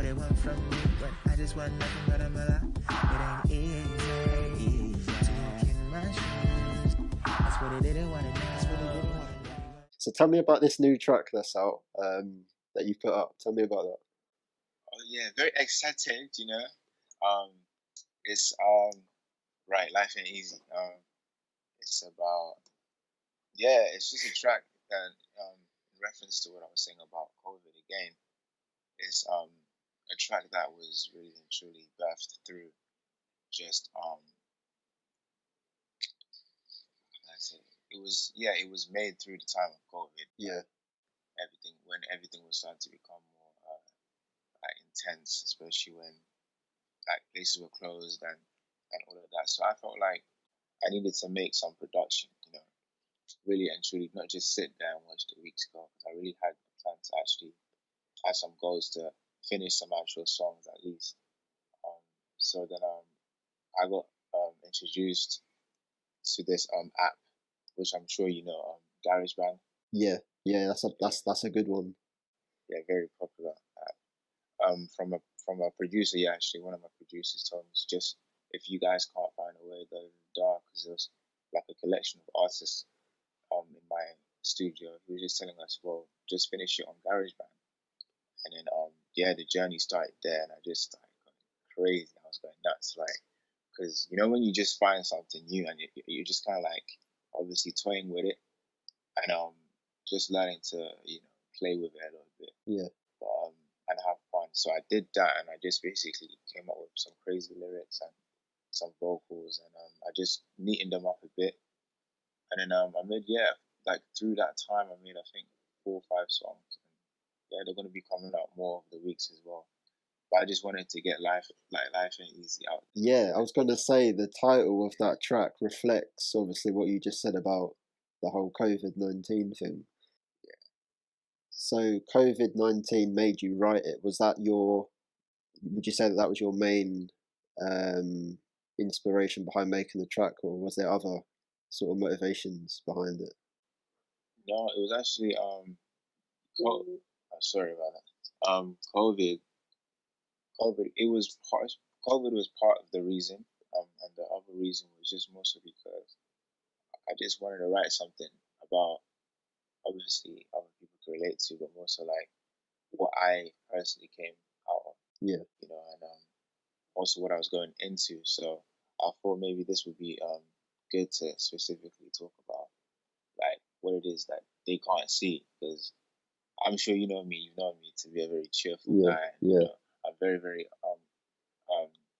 they want from me, but I just want nothing but a mother. It ain't easy to walk in my shoes. That's what they didn't want to know. That's what they didn't want to know. So tell me about this new track that's out, that you put up. Tell me about that. Oh yeah, very excited, you know. It's right, life ain't easy. It's about it's just a track that in reference to what I was saying about COVID again. It's a track that was really and truly birthed through just it was made through the time of COVID. Yeah. When everything was starting to become more intense, especially when like places were closed and all of that. So I felt like I needed to make some production, you know, really and truly, not just sit there and watch the weeks go. Because I really had a plan to actually have some goals to finish some actual songs at least. So then I got introduced to this app, which I'm sure you know, GarageBand. Yeah, that's a good one. Yeah, very popular app. From a producer, actually one of my producers told me, just if you guys can't find a way to go in the dark, because there's like a collection of artists in my studio. He was just telling us, well, just finish it on GarageBand. And then the journey started there, and I just started going crazy. I was going nuts, like, because you know when you just find something new and you're just kind of like obviously toying with it and just learning to play with it a little bit. Yeah. And have fun. So I did that, and I just basically came up with some crazy lyrics and some vocals, and I just neatened them up a bit. And then I made like through that time I made I think 4 or 5 songs. And they're going to be coming out more over the weeks as well. But I just wanted to get life ain't easy out. Yeah, I was going to say the title of that track reflects obviously what you just said about the whole COVID-19 thing. Yeah. So COVID-19 made you write it. Was that would you say that was your main inspiration behind making the track, or was there other sort of motivations behind it? No, it was actually sorry about that. COVID was part of the reason, and the other reason was just mostly because I just wanted to write something about, obviously other people could relate to, but more so like what I personally came out of. Yeah. You know, and also what I was going into. So I thought maybe this would be good to specifically talk about like what it is that they can't see, because I'm sure you know me to be a very cheerful guy. Yeah. You know, I'm very, very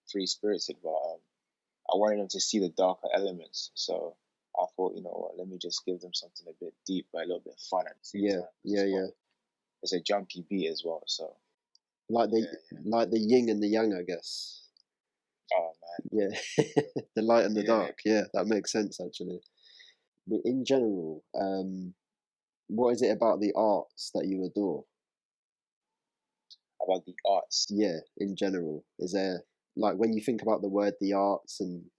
free spirited, but I wanted them to see the darker elements. So I thought, you know what, let me just give them something a bit deep but a little bit fun at the same time. Yeah. It's a jumpy beat as well, so like the yin and the yang, I guess. Oh man. Yeah. The light and the dark. Yeah, that makes sense actually. But in general, what is it about the arts that you adore? About the arts? Yeah, in general. Is there, like, when you think about the word the arts and,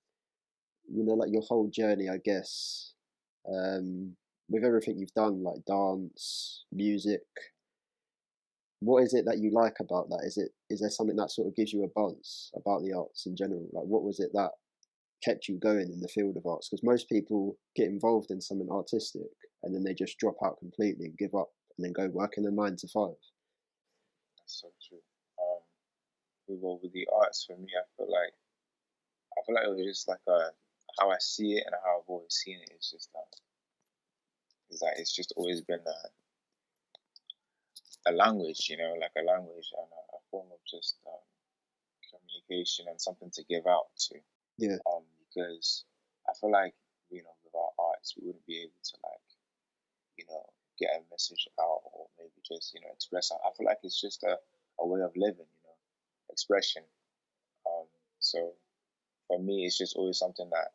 you know, like your whole journey, I guess, with everything you've done, like dance, music, what is it that you like about that? Is there something that sort of gives you a buzz about the arts in general? Like, what was it that kept you going in the field of arts? Because most people get involved in something artistic and then they just drop out completely and give up and then go work in a 9 to 5. That's so true. With the arts, for me, I feel like it was just like how I see it and how I've always seen it. It's just it's just always been a language, you know, like a language and a form of just communication and something to give out to. Yeah. Because I feel like, you know, with our arts, we wouldn't be able to, like, you know, get a message out or maybe just, you know, express. I feel like it's just a way of living, you know, expression. So for me, it's just always something that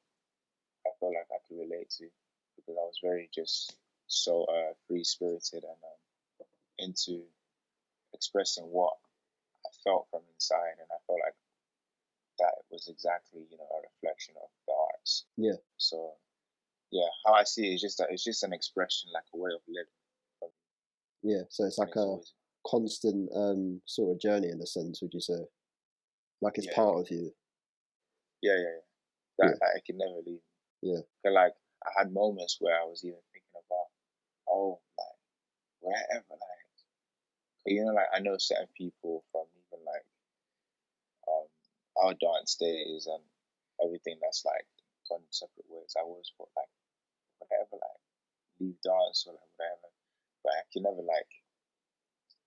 I feel like I could relate to, because I was very just so free spirited and into expressing what I felt from inside, and I felt like that was exactly, you know, a reflection of the arts. Yeah. So yeah, how I see it is just that it's just an expression, like a way of living. Yeah, so it's like constant sort of journey in a sense, would you say? Like it's Yeah, part of you. yeah, yeah, yeah. That I could never leave. Yeah. Cause like I had moments where I was even thinking about, oh, like would I ever like, you know, like I know certain people from even like our dance days and everything that's like gone separate ways. I always thought like would I ever like leave dance or like whatever, but I can never like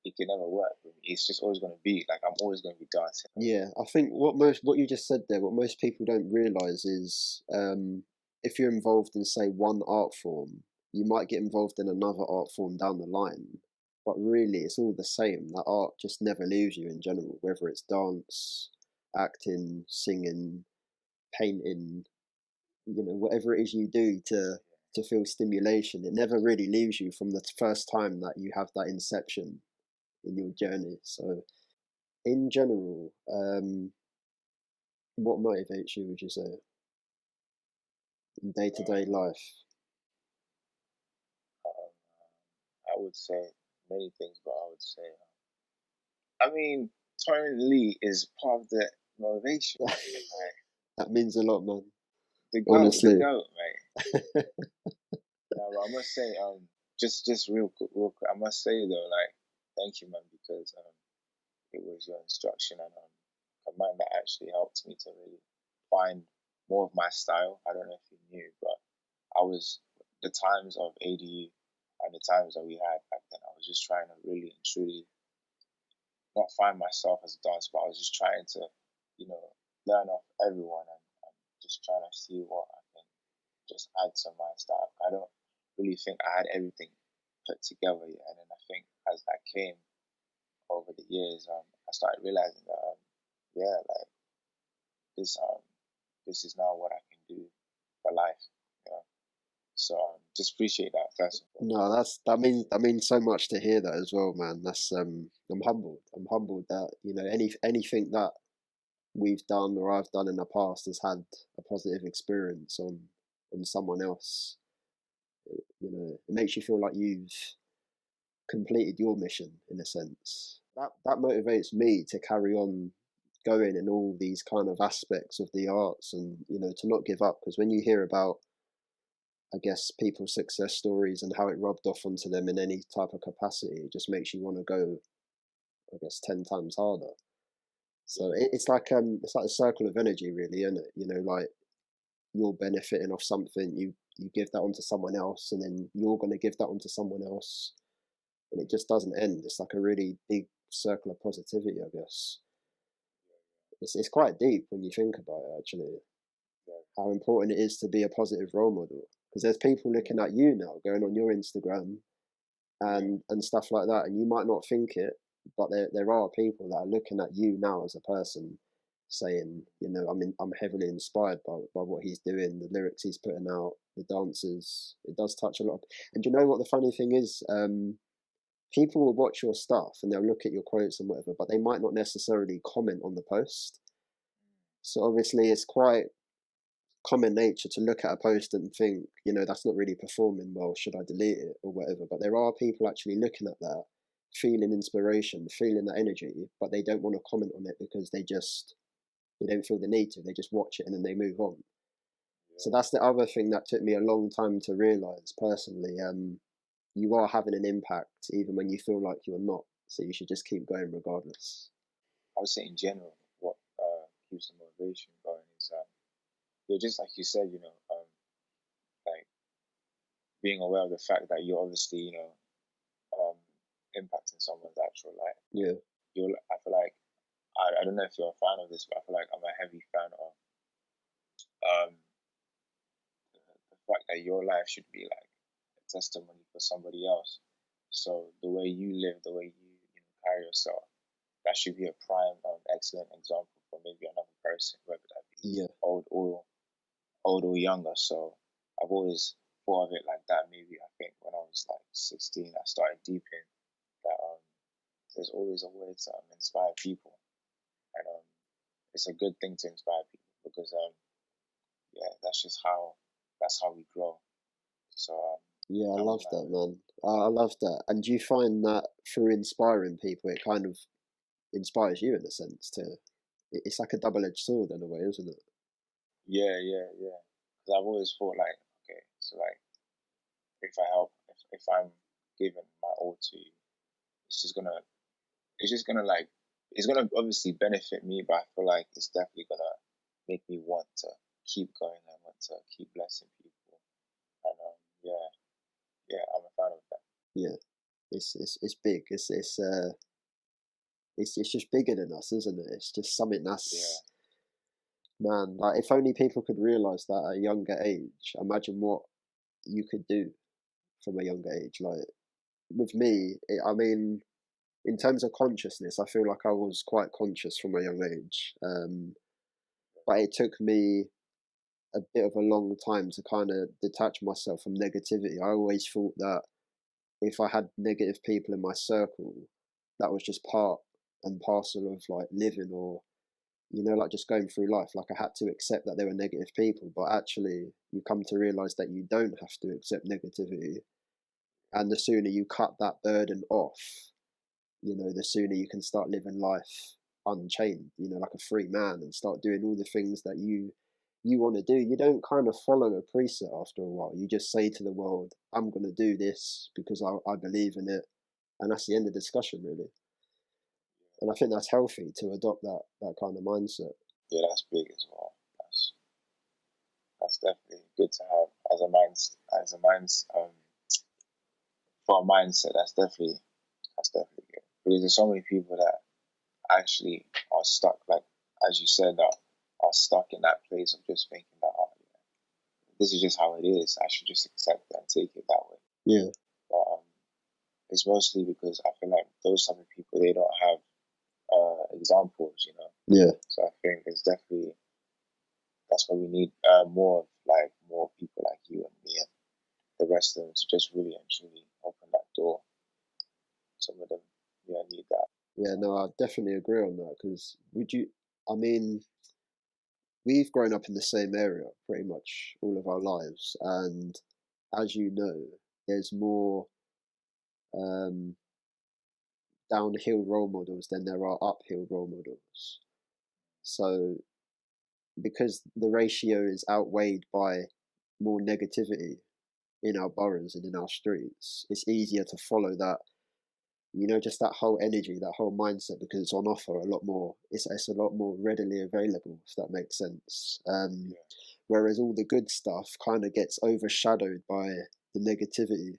it can never work with me. It's just always gonna be like I'm always gonna be dancing. Yeah, I think what you just said there, what most people don't realize is if you're involved in say one art form, you might get involved in another art form down the line, but really it's all the same. That art just never leaves you in general, whether it's dance, acting, singing, painting, whatever it is you do to feel stimulation, it never really leaves you from the first time that you have that inception in your journey. So in general, what motivates you, would you say, in day-to-day life? Um, I would say many things, but I would say, I mean, Torron Lee is part of the motivation. Right? That means a lot, man. The Honestly. goat, mate. No, but I must say, just real quick, I must say though, like, thank you, man, because it was your instruction and command that actually helped me to really find more of my style. I don't know if you knew, but I was the times of ADU and the times that we had back then. I was just trying to really and truly not find myself as a dancer, but I was just trying to, learn off everyone and just trying to see what I can just add to my style. I don't really think I had everything put together yet, and then I think as that came over the years, I started realizing that, yeah, like this, this is now what I can do for life. You know? So just appreciate that first of all. No, that means so much to hear that as well, man. That's I'm humbled. I'm humbled that anything that we've done or I've done in the past has had a positive experience on someone else. It makes you feel like you've completed your mission in a sense. That motivates me to carry on going in all these kind of aspects of the arts, and to not give up, because when you hear about, I guess, people's success stories and how it rubbed off onto them in any type of capacity, it just makes you want to go, I guess, 10 times harder. So it's like a circle of energy, really, isn't it? Like you're benefiting off something, you give that onto someone else, and then you're going to give that onto someone else, and it just doesn't end. It's like a really big circle of positivity, I guess. It's quite deep when you think about it, actually, how important it is to be a positive role model. Because there's people looking at you now, going on your Instagram and stuff like that, and you might not think it, but there are people that are looking at you now as a person, saying, I'm heavily inspired by what he's doing, the lyrics he's putting out, the dances. It does touch a lot. And you know what the funny thing is? People will watch your stuff and they'll look at your quotes and whatever, but they might not necessarily comment on the post. So obviously it's quite common nature to look at a post and think, that's not really performing well, should I delete it or whatever? But there are people actually looking at that, feeling inspiration, feeling that energy, but they don't want to comment on it because they don't feel the need to. They just watch it and then they move on. So that's the other thing that took me a long time to realize personally. You are having an impact even when you feel like you're not. So you should just keep going regardless. I would say in general, what keeps the motivation going is, yeah, just like you said, like being aware of the fact that you're obviously, impacting someone's actual life. Yeah. I feel like I don't know if you're a fan of this, but I feel like I'm a heavy fan of um, the fact that your life should be like a testimony for somebody else. So the way you live, the way you carry yourself, that should be a prime, excellent example for maybe another person, whether that be old or younger. So I've always thought of it like that. Maybe I think when I was like 16, I started deep in that there's always a way to inspire people, and it's a good thing to inspire people because yeah, that's how we grow. So Yeah, I I love would like. that, man. I love that. And do you find that through inspiring people, it kind of inspires you in a sense to? It's like a double-edged sword in a way, isn't it? Yeah, yeah, yeah. Because I've always thought like, okay, so like if I help, if I'm giving my all to you, it's just gonna, it's just gonna like, it's gonna obviously benefit me, but I feel like it's definitely gonna make me want to keep going and want to keep blessing people. And yeah, yeah, I'm a fan of that. Yeah, it's big. It's just bigger than us, isn't it? It's just something Yeah, that's, man. Like if only people could realize that at a younger age. Imagine what you could do from a younger age. Like with me, I mean, in terms of consciousness, I feel like I was quite conscious from a young age. But it took me a bit of a long time to kind of detach myself from negativity. I always thought that if I had negative people in my circle, that was just part and parcel of like living, or like just going through life. Like I had to accept that there were negative people, but actually you come to realize that you don't have to accept negativity. And the sooner you cut that burden off, the sooner you can start living life unchained, like a free man, and start doing all the things that you want to do. You don't kind of follow a preset after a while. You just say to the world, I'm going to do this because I believe in it. And that's the end of the discussion, really. And I think that's healthy to adopt that kind of mindset. yeah, that's big as well. That's definitely good to have as a minds for a mindset. That's definitely good because there's so many people that actually are stuck, like as you said, that are stuck in that place of just thinking that, oh, yeah, this is just how it is. I should just accept it and take it that way. Yeah, But it's mostly because I feel like those type of people, they don't have examples, you know. yeah, So I think it's definitely, that's why we need more of like more people like you and me and the rest of them to just really and truly open that door. Some of them, yeah, need that. yeah. No, I definitely agree on that. Because I mean, we've grown up in the same area pretty much all of our lives, and as you know, there's more um, downhill role models than there are uphill role models. So because the ratio is outweighed by more negativity in our boroughs and in our streets, it's easier to follow that, just that whole energy, that whole mindset, because it's on offer a lot more. It's a lot more readily available, if that makes sense. Yeah, Whereas all the good stuff kind of gets overshadowed by the negativity.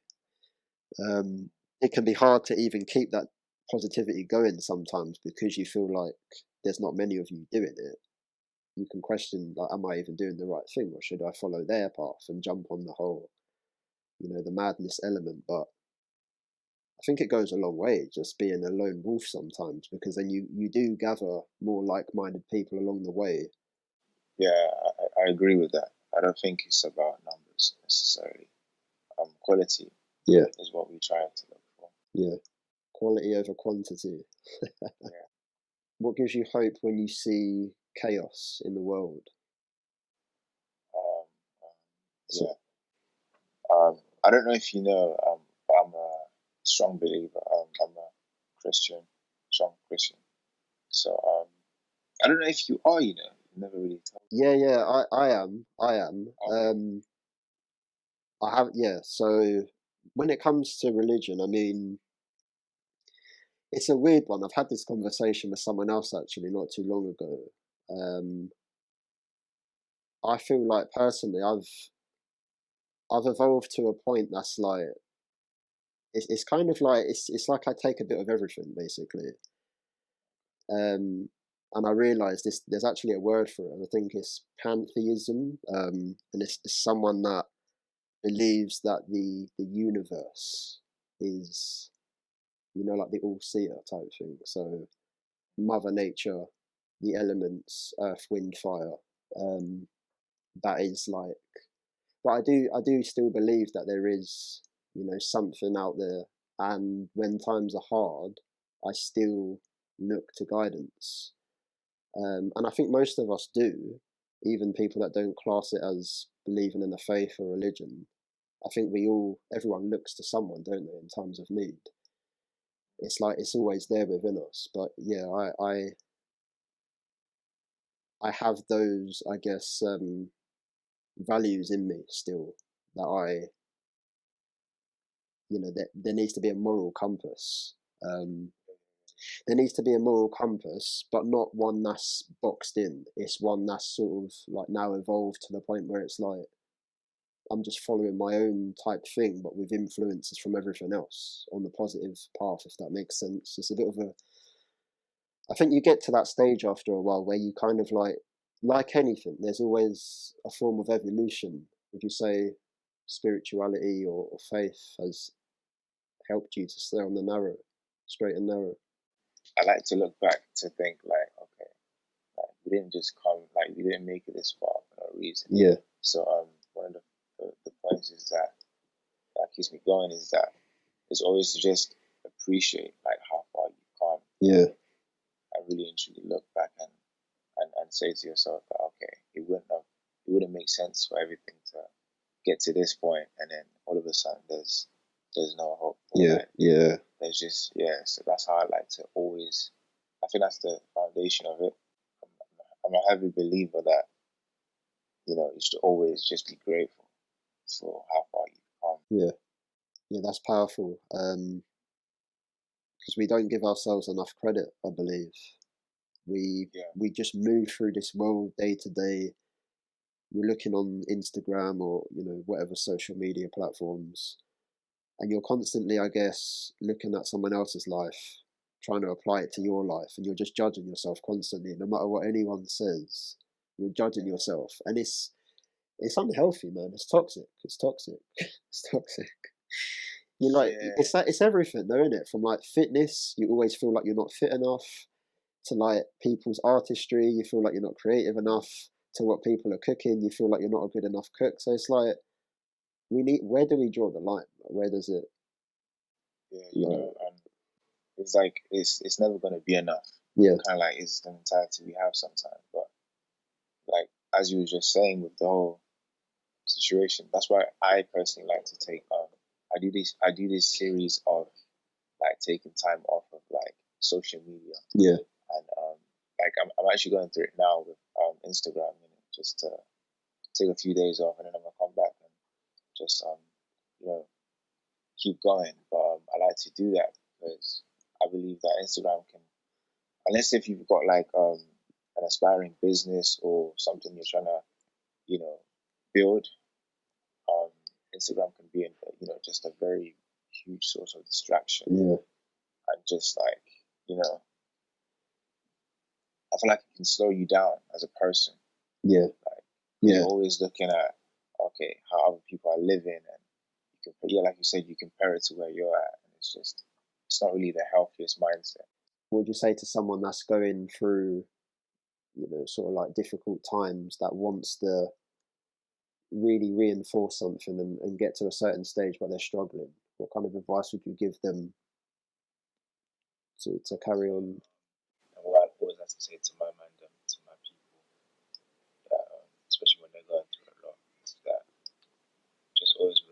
It can be hard to even keep that positivity going sometimes because you feel like there's not many of you doing it. You can question, like, am I even doing the right thing, or should I follow their path and jump on the whole, the madness element? But I think it goes a long way just being a lone wolf sometimes, because then you do gather more like-minded people along the way. yeah, I agree with that. I don't think it's about numbers necessarily. Quality Yeah, is what we try to look for. yeah. Quality over quantity. Yeah. What gives you hope when you see chaos in the world? Um, um, So, yeah. I don't know if you know, but I'm a strong believer. I'm a Christian, strong Christian. So I don't know if you are. You know, you never really told. yeah, yeah, I am. Okay. I have, yeah. So when it comes to religion, I mean, it's a weird one. I've had this conversation with someone else actually not too long ago. Um, I feel like personally, I've evolved to a point that's like it's kind of like it's like I take a bit of everything basically. And I realised there's actually a word for it, and I think it's pantheism. And it's someone that believes that the universe is, like the all seer type thing. So Mother Nature, the elements, earth, wind, fire. Um, that is like, but I do still believe that there is, something out there. And when times are hard, I still look to guidance. And I think most of us do, even people that don't class it as believing in a faith or religion. I think everyone looks to someone, don't they, in times of need. It's like it's always there within us. But yeah, I have those, I guess, values in me still that there needs to be a moral compass. There needs to be a moral compass, but not one that's boxed in. It's one that's sort of like now evolved to the point where it's like I'm just following my own type thing, but with influences from everything else on the positive path, if that makes sense. It's a bit of I think you get to that stage after a while where you kind of like anything, there's always a form of evolution. Would you say spirituality or faith has helped you to stay on the straight and narrow? I like to look back to think like, okay, like we didn't just come, like we didn't make it this far for no reason. Yeah. So one of the points is that keeps me going is that it's always to just appreciate like how far you've come. Yeah. And really and truly look back and say to yourself that okay, it wouldn't make sense for everything to get to this point, and then all of a sudden there's no hope. Yeah, yeah. There's just So that's how I like to always. I think that's the foundation of it. I'm a heavy believer that you should always just be grateful for how far you've come. Yeah, yeah, that's powerful. Because we don't give ourselves enough credit, I believe. We just move through this world day to day. You're looking on Instagram or whatever social media platforms, and you're constantly, I guess, looking at someone else's life, trying to apply it to your life, and you're just judging yourself constantly. No matter what anyone says, you're judging yourself, and it's unhealthy, man. It's toxic. It's toxic. It's toxic. You're like, it's everything, though, isn't it? From like fitness, you always feel like you're not fit enough, to like people's artistry, you feel like you're not creative enough, to what people are cooking, you feel like you're not a good enough cook. So it's like, where do we draw the line? Where does it? Yeah, it's like it's never gonna be enough. Yeah. Kind of like it's the mentality we have sometimes, but like as you were just saying with the whole situation, that's why I personally like to take I do this series of like taking time off of like social media. Yeah. And like I'm actually going through it now with Instagram, just to take a few days off, and then I'm gonna come back and just keep going. But I like to do that because I believe that Instagram can, unless if you've got like an aspiring business or something you're trying to build, Instagram can be just a very huge source of distraction. Yeah. And just like I feel like it can slow you down as a person. Yeah. Like you're always looking at how other people are living, and you can, like you said, you compare it to where you're at, and it's not really the healthiest mindset. What would you say to someone that's going through sort of like difficult times, that wants to really reinforce something and get to a certain stage but they're struggling? What kind of advice would you give them to carry on? And what I always have to say to my man, to my people, that, especially when they're going through a lot, is that just always